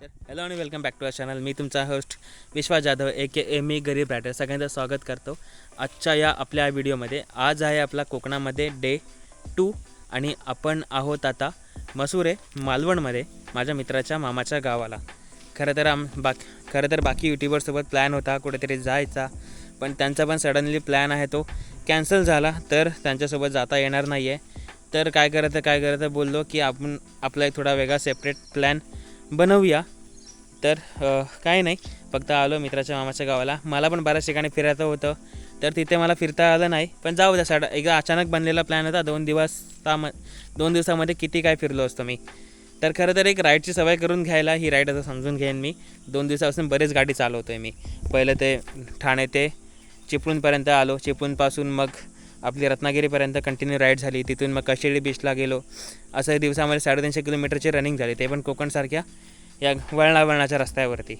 तर हॅलो आणि welcome back to our channel. मी तुमचा होस्ट विश्वास जाधव AKA मी गरीब रायटर सगळ्यांचं स्वागत करतो आजच्या या आपल्या व्हिडिओमध्ये. आज आहे आपला कोकणामध्ये डे 2 आणि आपण आहोत आता मसुरे मालवणमध्ये माझ्या मित्राच्या मामाच्या गावाला. खरं तर बाकी यूट्यूबरसोबत प्लॅन होता कुठेतरी जायचा, पण त्यांचा पण सडनली प्लॅन आहे तो कॅन्सल झाला, तर त्यांच्यासोबत जाता येणार नाही आहे. तर काय करतं बोललो की आपण आपला एक थोडा वेगळा सेपरेट प्लॅन बनवूया. तर काही नाही, फक्त आलो मित्राच्या मामाच्या गावाला. मला पण बऱ्याच ठिकाणी फिरायचं होतं, तर तिथे मला फिरता आलं नाही. पण जाऊ द्या, एकदा अचानक बनलेला प्लॅन होता. 2 दिवसामध्ये किती काय फिरलो असतो मी. तर खरं तर एक राईडची सवय करून घ्यायला, ही राईड आता समजून घेईन मी. 2 दिवसापासून बरेच गाडी चालवतो आहे मी. पहिलं ते ठाणे ते चिपळूणपर्यंत आलो, चिपळूणपासून मग आपली रत्नागिरीपर्यंत कंटिन्यू राईड झाली. तिथून मग कशेळी बीचला गेलो. असं दिवसामध्ये 350 किलोमीटरची रनिंग झाली, ते पण कोकणसारख्या या वळणाच्या रस्त्यावरती.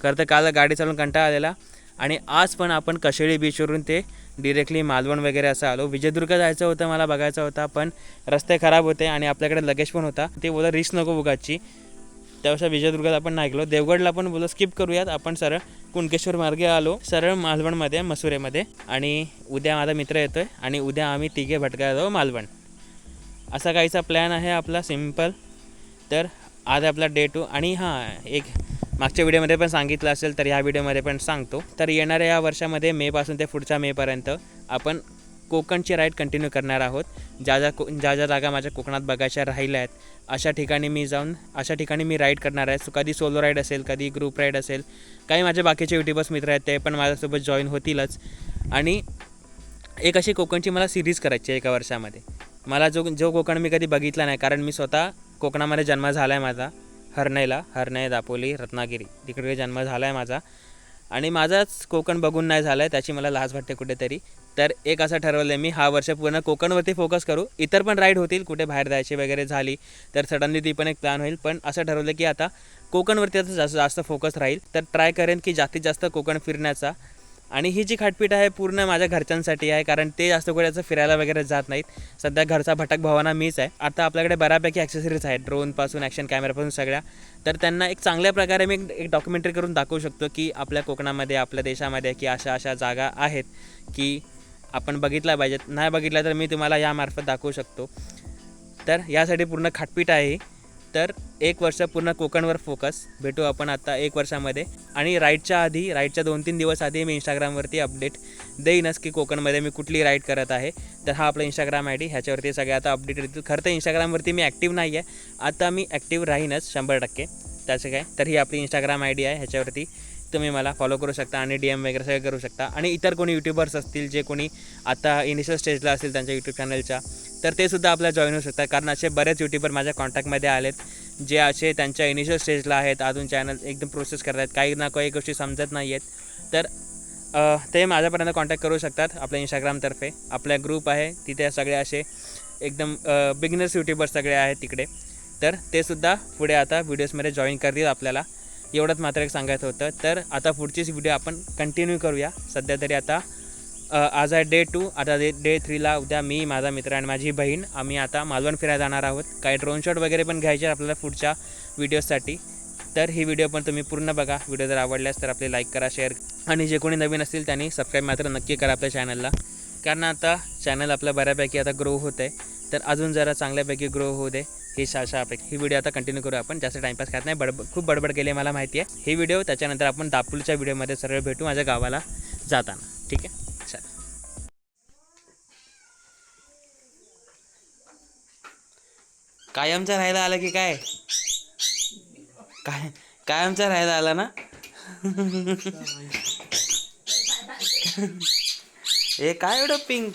खरं तर काल गाडी चालवून कंटाळा आलेला आणि आज पण आपण कशेळी बीचवरून ते डिरेक्टली मालवण वगैरे असं आलो. विजयदुर्ग जायचं होतं, मला बघायचं होता, पण रस्ते खराब होते आणि आपल्याकडे लगेज पण होता. ते बोला रिस्क नको उगाची, त्यापेक्षा विजयदुर्गाला पण नाही गेलो. देवगडला पण बोललो स्किप करूयात, आपण सरळ कुणकेश्वर मार्गे आलो, सरळ मालवणमध्ये मसुरेमध्ये. आणि उद्या माझा मित्र येतो आहे आणि उद्या आम्ही तिघे भटकायला जाऊ मालवण. असा काहीचा प्लॅन आहे आपला सिम्पल. तर आज आपला डे 2 आणि हां, एक मागच्या व्हिडिओमध्ये पण सांगितलं असेल तर ह्या व्हिडिओमध्ये पण सांगतो. तर येणाऱ्या या वर्षामध्ये मेपासून ते पुढच्या मेपर्यंत आपण कोकणची राईड कंटिन्यू करणार आहोत. ज्या जागा माझ्या कोकणात बघायच्या राहिल्या आहेत अशा ठिकाणी मी राईड करणार आहे. कधी सोलो राईड असेल, कधी ग्रुप राईड असेल. काही माझे बाकीचे यूट्यूबर्स मित्र आहेत, ते पण माझ्यासोबत जॉईन होतीलच. आणि एक अशी कोकणची मला सिरीज करायची आहे एका वर्षामध्ये. मला जो कोकण मी कधी बघितला नाही, कारण मी स्वतः कोकणामध्ये जन्म झाला आहे माझा. हरणे, दापोली, रत्नागिरी तिकडे जन्म झाला आहे माझा आणि माझाच कोकण बघून नाही झाला आहे, त्याची मला लाज वाटते कुठेतरी. तर एक असं ठरवलं आहे मी, हा वर्ष पूर्ण कोकणवरती फोकस करू. इतर पण राईड होतील, कुठे बाहेर जायची वगैरे झाली तर सडनली ती पण एक प्लॅन होईल, पण असं ठरवलं की आता कोकणवरती आता जास्त फोकस राहील. तर ट्राय करेन की जास्तीत जास्त कोकण फिरण्याचा. आणि ही जी खाटपीट आहे पूर्ण माझ्या घरच्यांसाठी आहे, कारण ते जास्त कुठे असं फिरायला वगैरे जात नाहीत. सध्या घरचा भटक भावना मीच आहे. आता आपल्याकडे बऱ्यापैकी ॲक्सेसरीज आहेत, ड्रोनपासून ॲक्शन कॅमेरापासून सगळ्या. तर त्यांना एक चांगल्या प्रकारे मी एक डॉक्युमेंटरी करून दाखवू शकतो की आपल्या कोकणामध्ये, आपल्या देशामध्ये की अशा जागा आहेत की आपण बघितल्या पाहिजेत. नाही बघितल्या तर मी तुम्हाला यामार्फत दाखवू शकतो. तर यासाठी पूर्ण खाटपीट आहे. तर 1 वर्ष पूर्ण कोकणवर फोकस. भेटू आपण आता 1 वर्षामध्ये. आणि राईडच्या 2-3 दिवस आधी मी इंस्टाग्रामवरती अपडेट देईनच की कोकणमध्ये मी कुठली राईड करत आहे. तर हा आपला इंस्टाग्राम ID, ह्याच्यावरती सगळे आता अपडेट येतील. खरं तर इंस्टाग्रामवरती मी ॲक्टिव्ह नाही आहे, आता मी ॲक्टिव्ह राहीनच 100%. त्याचं काय, तर ही आपली इंस्टाग्राम ID आहे, ह्याच्यावरती तुम्ही मला फॉलो करू शकता आणि DM वगैरे सगळं करू शकता. आणि इतर कोणी यूट्यूबर्स असतील जे कोणी आता इनिशियल स्टेजला असतील त्यांच्या यूट्यूब चॅनलच्या, तर ते सुद्धा आपल्याला जॉईन होऊ शकतात. कारण असे बरेच यूट्यूबर माझ्या कॉन्टॅक्टमध्ये आलेत जे असे त्यांच्या इनिशियल स्टेजला आहेत, अजून चॅनल एकदम प्रोसेस करत आहेत, काही ना काही गोष्टी समजत नाही आहेत. तर ते माझ्यापर्यंत कॉन्टॅक्ट करू शकतात आपल्या इंस्टाग्रामतर्फे. आपला ग्रुप आहे, तिथे सगळे असे एकदम बिगिनर्स यूट्यूबर्स सगळे आहेत तिकडे. तर ते सुद्धा पुढे आता व्हिडिओजमध्ये जॉईन करतील आपल्याला. एवढंच मात्र एक सांगायचं होतं. तर आता पुढचीच व्हिडिओ आपण कंटिन्यू करूया. सध्या तरी आता आज आहे डे 2. आता डे 3ला उद्या मी, माझा मित्र आणि माझी बहीण आम्ही आता मालवण फिरायला जाणार आहोत. काही ड्रोन शॉट वगैरे पण घ्यायचे आपल्याला पुढच्या व्हिडिओसाठी. तर ही व्हिडिओ पण तुम्ही पूर्ण बघा. व्हिडिओ जर आवडल्यास तर आपले लाईक करा, शेअर, आणि जे कोणी नवीन असतील त्यांनी सबस्क्राईब मात्र नक्की करा आपल्या चॅनलला. कारण आता चॅनल आपलं बऱ्यापैकी आता ग्रो होत आहे, तर अजून जरा चांगल्यापैकी ग्रो होऊ दे ही अपेक्षा. ही व्हिडिओ आता कंटिन्यू करू आपण. जास्त टाईमपास करत नाही, खूप बडबड केली मला माहिती आहे. ही व्हिडिओ त्याच्यानंतर आपण दापोलीच्या व्हिडिओमध्ये सरळ भेटू माझ्या गावाला जाताना. ठीक आहे, चल. कायमचा राहायला आला की काय कायमचा राहायला आला ना. हे काय एवढं पिंक.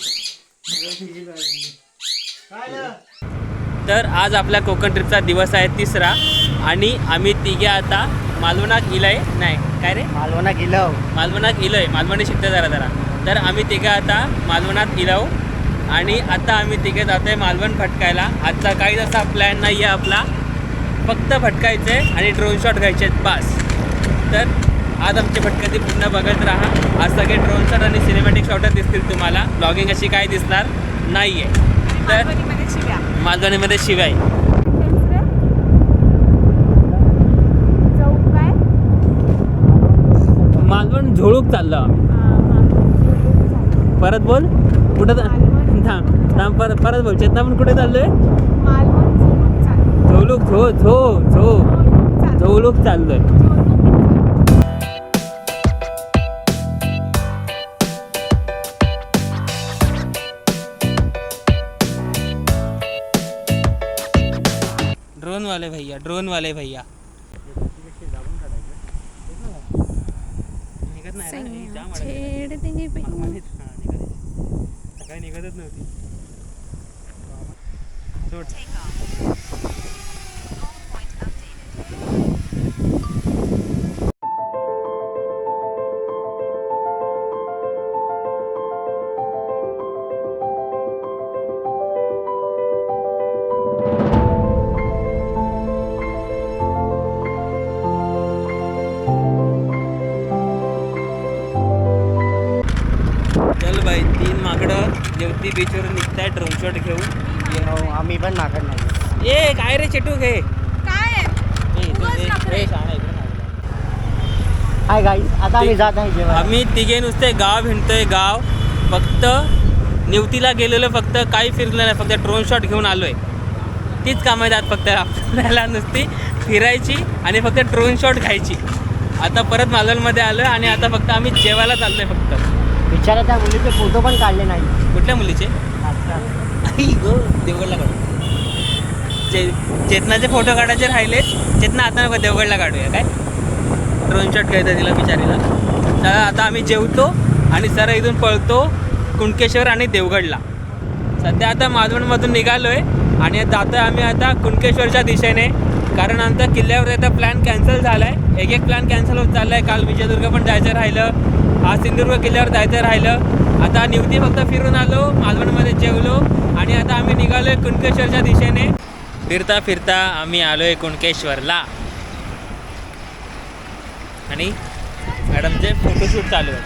तर आज आपल्या कोकण ट्रिपचा दिवस आहे 3रा आणि आम्ही तिघे आता मालवणात इलय नाही काय रे मालवणात इलोय. मालवणी शिकतो जरा. तर आम्ही तिघे आता मालवणात इलो आणि आता आम्ही तिघे जातो आहे मालवण भटकायला. आजचा काही असा प्लॅन नाही आहे आपला, फक्त भटकायचं आहे आणि ड्रोन शॉट घ्यायचे आहेत बास. तर आज आमची भटकती पूर्ण बघत राहा. आज सगळे ड्रोन शॉट आणि सिनेमॅटिक शॉटच दिसतील तुम्हाला. ब्लॉगिंग अशी काय दिसणार नाही आहे. तर मालवणीमध्ये शिवाय झोळूक चाललो आम्ही. परत बोल कुठं थांब परत बोल. चेतना पण कुठे चाललोय? झोळूक झोळूक चाललोय. ड्रोन वाले भैया निघत नाही ना, सकाळी निघतच नव्हती. चल बाई, 3 माकडं जेवती बीचवर निघताय ड्रोन शॉट घेऊन. आम्ही पण मागत नाही. ए काय रे चेटू घे काय हाय गाईस, आता आम्ही जात आहे जेव्हा. आम्ही तिघे नुसते गाव हिंडतोय. गाव फक्त निवतीला गेलेलो, फक्त काही फिरलं नाही, फक्त ड्रोन शॉट घेऊन आलोय. तीच कामं आहेत फक्त आपल्याला, नुसती फिरायची आणि फक्त ड्रोन शॉट घ्यायची. आता परत मालवणमध्ये आलोय आणि आता फक्त आम्ही जेवायला चाललोय. फक्त बिचारा त्या मुलीचे फोटो पण काढले नाही. कुठल्या मुलीचे? देवगडला काढू. चेतनाचे फोटो काढायचे राहिलेत. चेतना आता नको, देवगडला काढूया. काय ड्रोन शॉट घ्यायचा तिला बिचारीला. तर आता आम्ही जेवतो आणि सर इथून पळतो कुणकेश्वर आणि देवगडला. सध्या आता मालवणमधून निघालो आहे आणि जातो आहे आम्ही आता कुणकेश्वरच्या दिशेने. कारण आमचा किल्ल्यावर आता प्लॅन कॅन्सल झाला आहे. एक प्लॅन कॅन्सल होत चालला आहे. काल विजयदुर्ग पण जायचं राहिलं, आज सिंधुदुर्ग किल्ल्यावर जायचं राहिलं. आता निवती फक्त फिरून आलो, मालवणमध्ये जेवलो आणि आता आम्ही निघालो आहे कुणकेश्वरच्या दिशेने. फिरता फिरता आम्ही आलो आहे कुणकेश्वरला आणि मॅडमचे फोटोशूट चालू आहे.